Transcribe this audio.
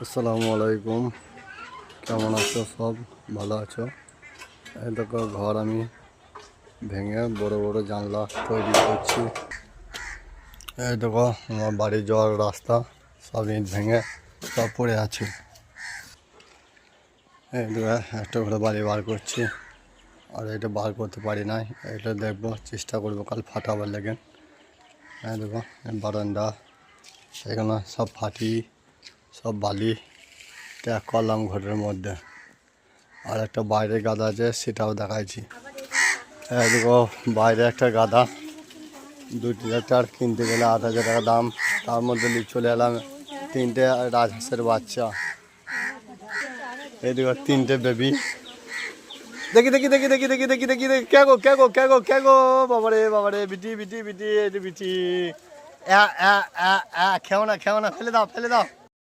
আসসালামু আলাইকুম, কেমন আছো? সব ভালো আছো? এই দেখো ঘর আমি ভেঙে বড় বড় জানলা তৈরি করছি। এই দেখো আমার বাড়ি যাওয়ার রাস্তা সব ইট ভেঙে সব পড়ে আছে। এই দেখো একটা করে বাড়ি বার করছি, আর এটা বার করতে পারি নাই। এটা দেখবো, চেষ্টা করবো কাল ফাটাবার লেগে। এই দেখো বারান্দা, সেখানে সব ফাটি সব বালি ত্যাগ করলাম ঘরের মধ্যে। আর একটা বাইরে গাদা আছে, সেটাও দেখাইছি। দেখো বাইরে একটা গাদা 2 লিটার কিনতে গেলে 8,000 টাকা দাম। তার মধ্যে চলে এলাম 3টে রাজহাঁসের বাচ্চা। এই দেখো 3টে বেবি। দেখি দেখি দেখি দেখি দেখি দেখি দেখি দেখি কে গো কে গো কে গো কে গো, বাবারে বাবারে, বিটি, এটি বিটি। খেও না ফেলে দাও ফেলে দাও।